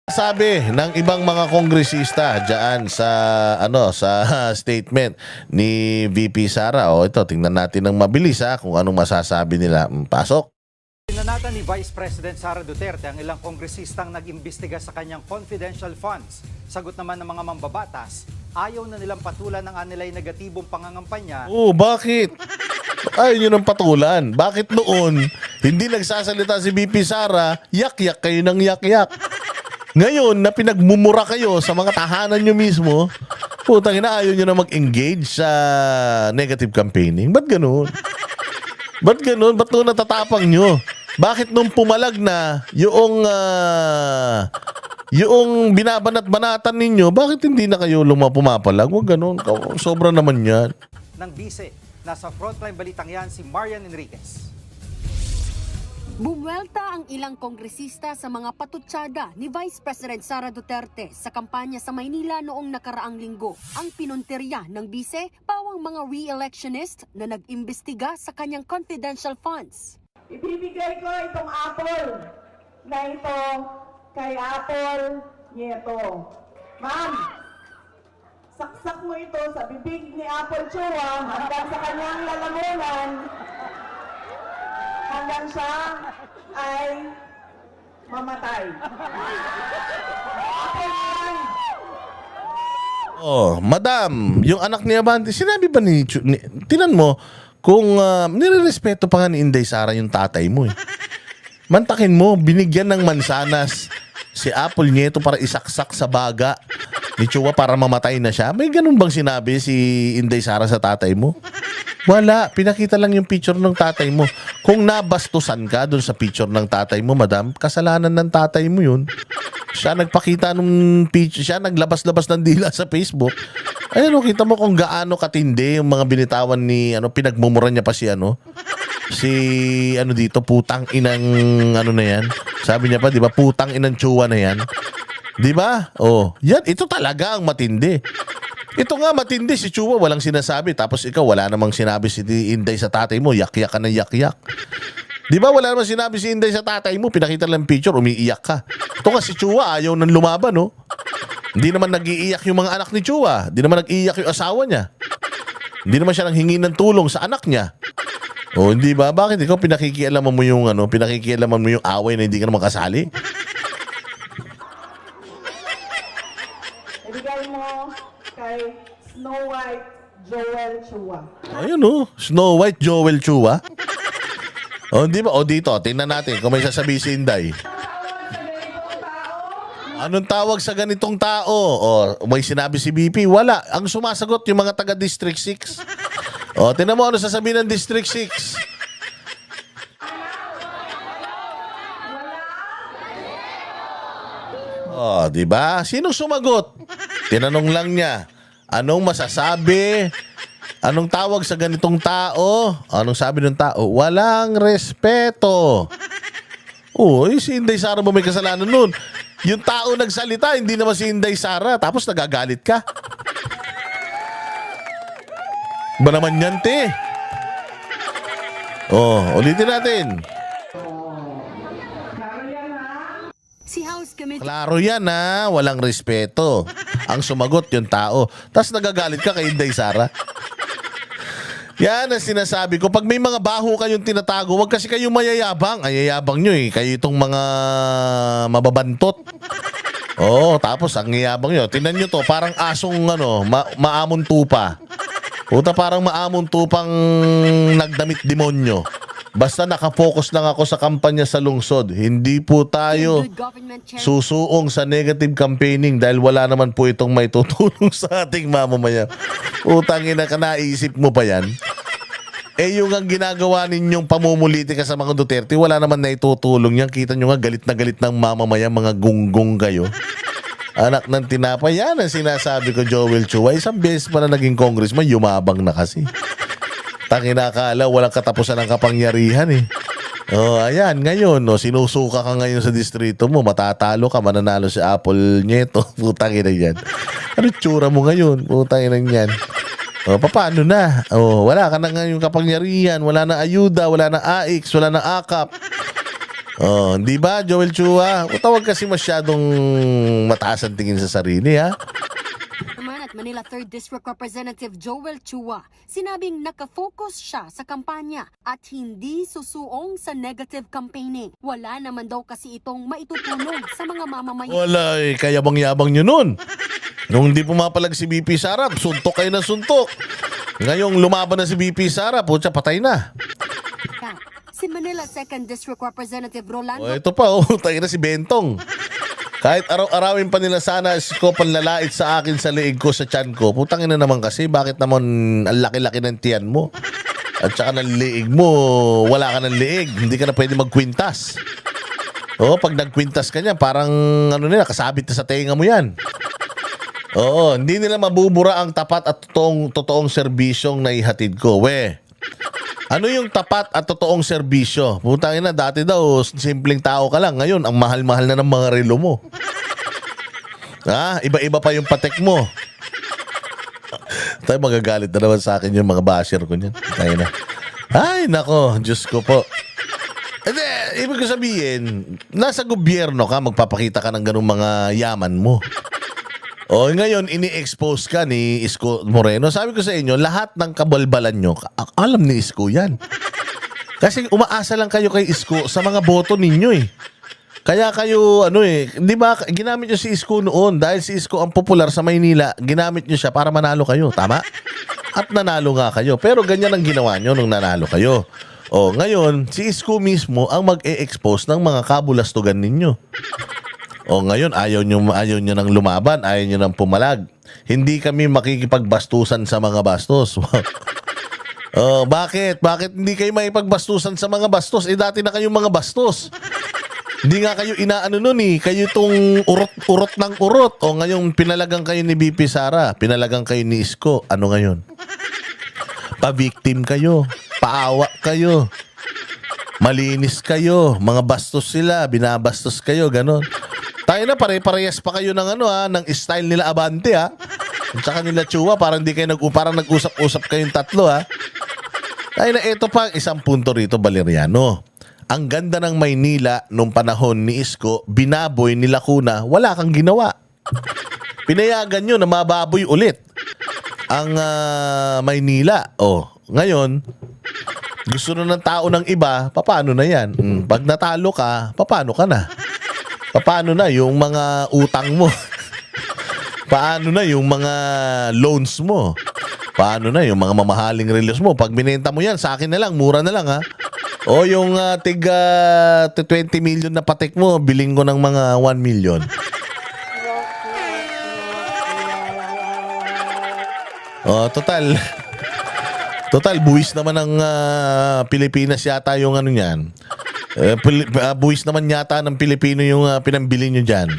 Sabi ng ibang mga kongresista diyan sa sa statement ni VP Sara. O ito, tingnan natin ng mabilis kung anong masasabi nila. Pasok. Pinanatan ni Vice President Sara Duterte ang ilang kongresistang nag-imbestiga sa kanyang confidential funds. Sagot naman ng mga mambabatas, ayaw na nilang patulan ang anilay negatibong pangangampanya. Oh, bakit? Ayaw nyo ng patulan. Bakit noon hindi nagsasalita si VP Sara, yak-yak kayo ng yak-yak? Ngayon na pinagmumura kayo sa mga tahanan nyo mismo, putang ina, ayaw nyo na mag-engage sa negative campaigning. Ba't ganun? Ba't ganun? Ba't noon natatapang nyo? Bakit nung pumalag na yung binabanat-banatan ninyo, bakit hindi na kayo pumapalag? Huwag ganun. Sobra naman yan. Ng bise, nasa frontline balitang yan si Marian Enriquez. Bumwelta ang ilang kongresista sa mga patutsada ni Vice President Sara Duterte sa kampanya sa Maynila noong nakaraang linggo. Ang pinunterya ng bise, pawang mga re-electionist na nag-imbestiga sa kanyang confidential funds. Ibibigay ko itong apple na ito kay Apple Nieto. Ma'am, saksak mo ito sa bibig ni Apple Chua hanggang sa kanyang lalamunan hanggang siya ay mamatay. Apple yan. Oh, madam, yung anak ni Abante, sinabi ba tinan mo, kung nirerespeto pa nga ni Inday Sara yung tatay mo eh. Mantakin mo, binigyan ng mansanas si Apple Nieto para isaksak sa baga ni Chua para mamatay na siya. May ganun bang sinabi si Inday Sara sa tatay mo? Wala, pinakita lang yung picture ng tatay mo. Kung nabastusan ka dun sa picture ng tatay mo, madam, kasalanan ng tatay mo yun. Siya nagpakita nung picture, siya naglabas-labas ng dila sa Facebook. Ayun, kita mo kung gaano katindi yung mga binitawan ni, pinagmumura niya pa si dito, putang inang na yan. Sabi niya pa, di ba, putang inang Chua na yan. Di ba? Oh, yan, ito talaga ang matindi. Ito nga matindi, si Chua walang sinasabi, tapos ikaw wala namang sinabi si Inday sa tatay mo, yak-yak ka na yak-yak. Di ba wala namang sinabi si Inday sa tatay mo, pinakita lang picture, umiiyak ka. Ito nga si Chua, ayaw nang lumaban, no? Hindi naman nag-iiyak yung mga anak ni Chua, hindi naman nag-iiyak yung asawa niya. Hindi naman siya nanghingi ng tulong sa anak niya. O hindi ba? Bakit ikaw pinakikialaman mo yung away na hindi ka naman kasali? Ibigay mo kay Snow White Joel Chua. Ayun Snow White Joel Chua. O di ba? O dito, tingnan natin kung may sasabihin si Inday. Anong tawag sa ganitong tao? O may sinabi si BP? Wala. Ang sumasagot yung mga taga District 6. O, tingnan mo ano sasabihin ng District 6. O, di ba? Sinong sumagot? Tinanong lang niya, anong masasabi? Anong tawag sa ganitong tao? Anong sabi ng tao? Walang respeto. Uy, si Inday Sara ba may kasalanan nun? Yung tao nagsalita, hindi naman si Inday Sara, tapos nagagalit ka. Ba naman yan, te? Oh, ulitin natin. Si House Committee Klaro yan walang respeto. Ang sumagot yung tao. Tapos nagagalit ka kay Inday Sara. Yan ang sinasabi ko. Pag may mga baho kayong tinatago, wag kasi kayong mayayabang. Ay, yayabang nyo Kayo itong mga mababantot. Tapos ang yayabang nyo. Tingnan nyo to, parang asong maamon tupa. Puta, parang maamon tupang nagdamit demonyo. Basta nakafocus lang ako sa kampanya sa lungsod. Hindi po tayo good government chair susuong sa negative campaigning dahil wala naman po itong may tutulong sa ating mamamayan. Utang ina ka, naisip mo pa yan? Yung ang ginagawa ninyong pamumulitika sa mga Duterte, wala naman na itutulong yan. Kita nyo nga, galit na galit ng mamamayan, mga gunggong kayo. Anak ng tinapay, yan ang sinasabi ko, Joel Chua. Isang beses pa na naging congressman, yumabang na kasi. Tanginakala, walang katapusan ng kapangyarihan ayan, ngayon, sinusuka ka ngayon sa distrito mo, matatalo ka, mananalo si Apple Nieto. Putang ina yan. Ano tsura mo ngayon? Putang ina yan. Paano na? Wala ka na ngayon kapangyarihan, wala na ayuda, wala na AIX, wala na AKAP. Oh, di ba, Joel Chua? Tawag kasi masyadong mataas ang tingin sa sarili, ha? Naman at Manila 3rd District Representative Joel Chua, sinabing nakafocus siya sa kampanya at hindi susuong sa negative campaigning. Wala naman daw kasi itong maitutulong sa mga mamamayan. Wala eh, kayabang-yabang nyo nun. Nung hindi pumapalag si BP Sara, suntok kayo ng suntok. Ngayong lumaban na si BP Sara, putya, patay na. Si Manila 2nd District Representative Rolando O, ito pa, tayo na si Bentong. Kahit araw-arawin pa nila sana ko panlalait sa akin sa liig ko, sa tiyan ko. Putang ina naman kasi, bakit naman ang laki-laki ng tiyan mo? At saka ng liig mo, wala ka ng liig. Hindi ka na pwede magkwintas. Oo, pag nagkwintas ka niya, parang ano nila, kasabit na sa tenga mo yan. Oo, hindi nila mabubura ang tapat at totoong serbisyong naihatid ko. Ano yung tapat at totoong serbisyo? Putangin na, dati daw, simpleng tao ka lang. Ngayon, ang mahal-mahal na ng mga relo mo. Iba-iba pa yung patek mo. Tayo magagalit na naman sa akin yung mga basher ko niyan. Tayo na. Ay, nako, Diyos ko po. Hindi, ibig ko sabihin, nasa gobyerno ka, magpapakita ka ng ganung mga yaman mo. O ngayon, ini-expose ka ni Isko Moreno. Sabi ko sa inyo, lahat ng kabalbalan nyo, alam ni Isko yan. Kasi umaasa lang kayo kay Isko sa mga boto ninyo eh. Kaya kayo, di ba, ginamit nyo si Isko noon. Dahil si Isko ang popular sa Maynila, ginamit nyo siya para manalo kayo. Tama? At nanalo nga kayo. Pero ganyan ang ginawa nyo nung nanalo kayo. O ngayon, si Isko mismo ang mag-e-expose ng mga kabulastugan ninyo. O ngayon, ayaw nyo nang lumaban, ayaw nyo nang pumalag. Hindi kami makikipagbastusan sa mga bastos. Bakit? Bakit hindi kayo makipagbastusan sa mga bastos? Dati na kayong mga bastos. Hindi nga kayo inaano nun eh. Kayo itong urot ng urot. O ngayon, pinalagang kayo ni BP Sara. Pinalagang kayo ni Isko. Ano ngayon? Pa-victim kayo. Paawa kayo. Malinis kayo. Mga bastos sila. Binabastos kayo. Ganon. Tayo na, pare-parehas pa kayo ng ng style nila Abante, ha? At saka nila Chua, parang nag-usap-usap kayong tatlo, ha? Tayo na, ito pa, isang punto rito, Valeriano. Ang ganda ng Maynila nung panahon ni Isko, binaboy ni Lacuna, wala kang ginawa. Pinayagan nyo na mababoy ulit ang Maynila. Ngayon, gusto na ng tao ng iba, paano na yan? Pag natalo ka, paano ka na? Paano na yung mga utang mo? Paano na yung mga loans mo? Paano na yung mga mamahaling relos mo? Pag binenta mo yan, sa akin na lang, mura na lang, ha? O yung 20 million na patek mo, biling ko ng mga 1 million. Total, buwis naman ng Pilipinas yata yung niyan. Buwis naman yata ng Pilipino yung pinambili nyo dyan.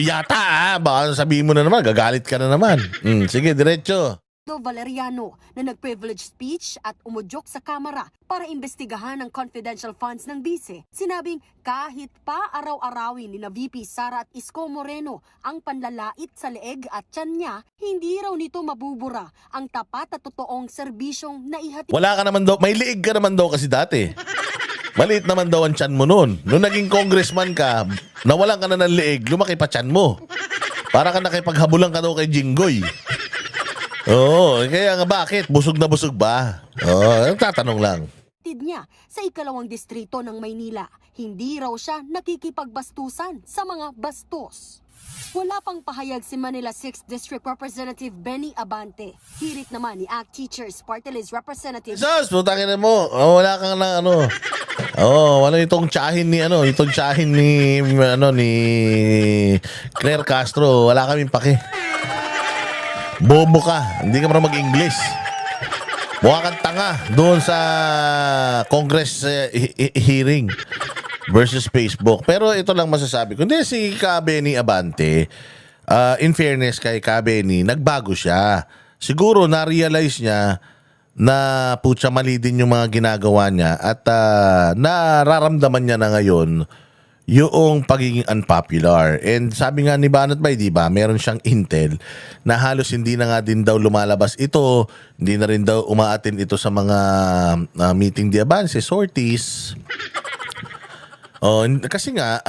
Yata baka sabihin mo na naman, gagalit ka na naman. Sige, diretso. Valeriano na nag-privilege speech at umudyok sa kamera para imbestigahan ang confidential funds ng bise. Sinabing kahit pa araw-arawin ni na VP Sara at Isko Moreno ang panlalait sa leeg at tiyan niya, hindi raw nito mabubura ang tapat at totoong serbisyong naihatid. Wala ka naman daw, may liig ka naman daw kasi dati. Maliit naman daw ang tiyan mo noon. Nung naging congressman ka, nawalan ka na ng liig, lumaki pa tiyan mo. Para ka nakipaghabulan ka daw kay Jinggoy. Kaya nga bakit? Busog na busog ba? Tatanong lang. Niya sa ikalawang distrito ng Maynila, hindi raw siya nakikipagbastusan sa mga bastos. Wala pang pahayag si Manila 6th District Representative Benny Abante. Hirit naman ni ACT Teachers Party List Representative Putangin mo. Wala kang na wala itong tsahin ni ni Claire Castro. Wala kaming pake. Bobo ka. Hindi ka marunong mag-English. Mukha kang tanga doon sa Congress hearing versus Facebook. Pero ito lang masasabi ko. Hindi, si Benny Abante, in fairness kay Benny, nagbago siya. Siguro na-realize niya na putya mali din yung mga ginagawa niya at nararamdaman niya na ngayon yung pagiging unpopular. And sabi nga ni Banat Bay, di ba, meron siyang intel na halos hindi na nga din daw lumalabas ito, hindi na rin daw umaatin ito sa mga meeting di avance, sorties. Oh, kasi nga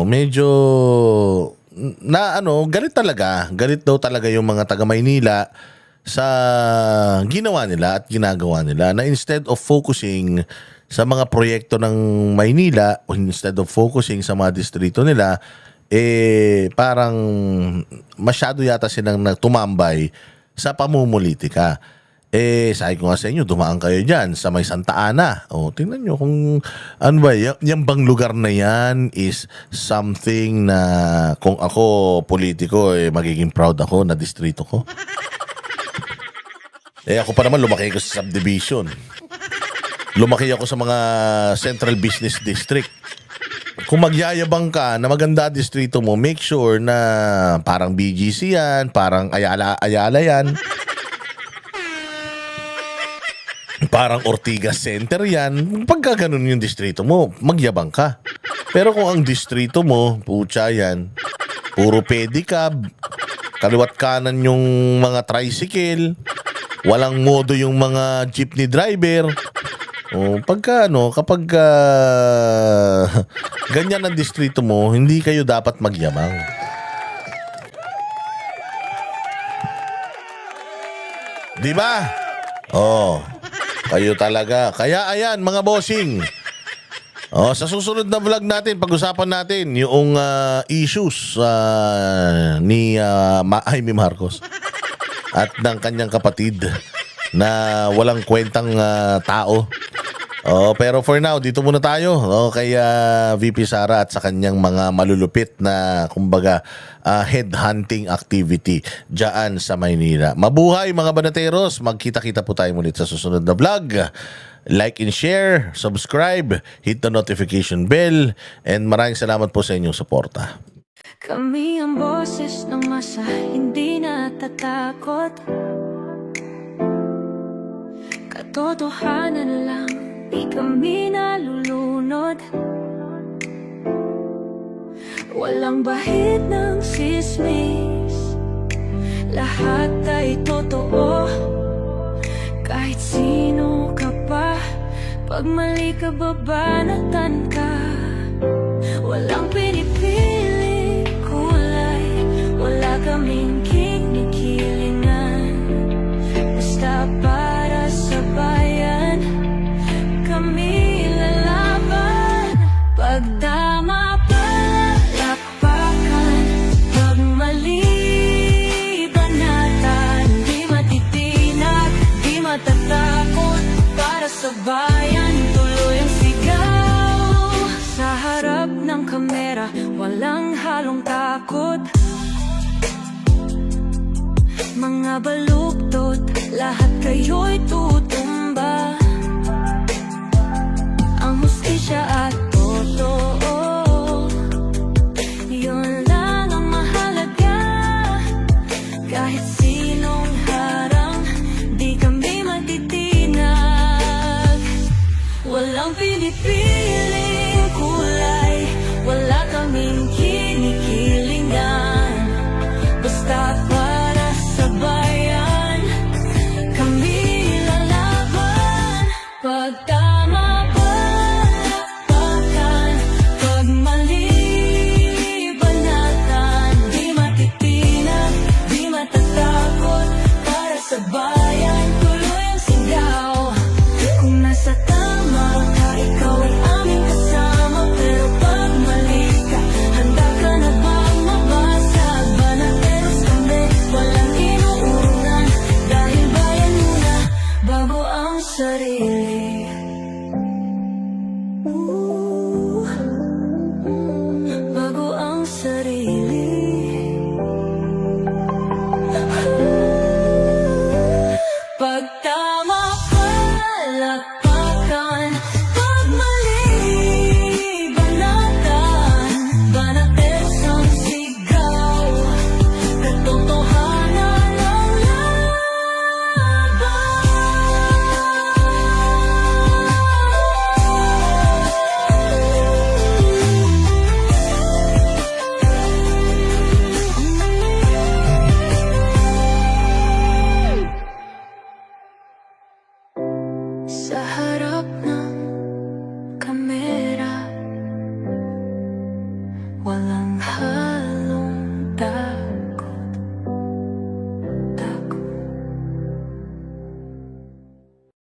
medyo galit talaga. Galit daw talaga yung mga taga Maynila sa ginawa nila at ginagawa nila, na instead of focusing sa mga proyekto ng Maynila, o instead of focusing sa mga distrito nila, parang masyado yata silang tumambay sa pamumulitika. Sabi ko nga sa inyo, dumaan kayo dyan sa may Santa Ana. Tingnan nyo kung ano ba, yung bang lugar na yan is something na kung ako politiko, magiging proud ako na distrito ko. Ako pa naman, lumaki ko sa subdivision. Lumaki ako sa mga Central Business District. Kung magyayabang ka na maganda distrito mo, make sure na parang BGC yan, parang Ayala yan. Parang Ortigas Center yan. Pagka ganun yung distrito mo, magyabang ka. Pero kung ang distrito mo, putya yan, puro pedicab, kaliwat kanan yung mga tricycle, walang modo yung mga jeepney driver. Kapag ganyan ang distrito mo, hindi kayo dapat magyabang. Di ba? Kayo talaga. Kaya ayan, mga bossing. Sa susunod na vlog natin, pag-usapan natin yung issues ni Jaime Marcos at ng kanyang kapatid na walang kwentang tao. Pero for now, dito muna tayo kay VP Sara at sa kanyang mga malulupit na kumbaga headhunting activity dyan sa Maynila. Mabuhay mga banateros, magkita-kita po tayo mulit sa susunod na vlog. Like and share, subscribe, hit the notification bell, and maraming salamat po sa inyong suporta. Kami ang boses ng masa, hindi natatakot. Katotohanan lang, di kami nalulunod. Walang bahid ng sismis, lahat ay totoo. Kahit sino ka pa, pag mali ka babanatan ka. Walang pinipili kulay, wala kaming kinikilingan. Basta para sa bayan, kami lalaban. Pagdama palakpakan, pag mali banatan. Di matitinag, di matatakot, para sa bayan tuloy ang sigaw. Sa harap ng kamera, walang halong takot. Mga baluktot, lahat kayo'y tuloy.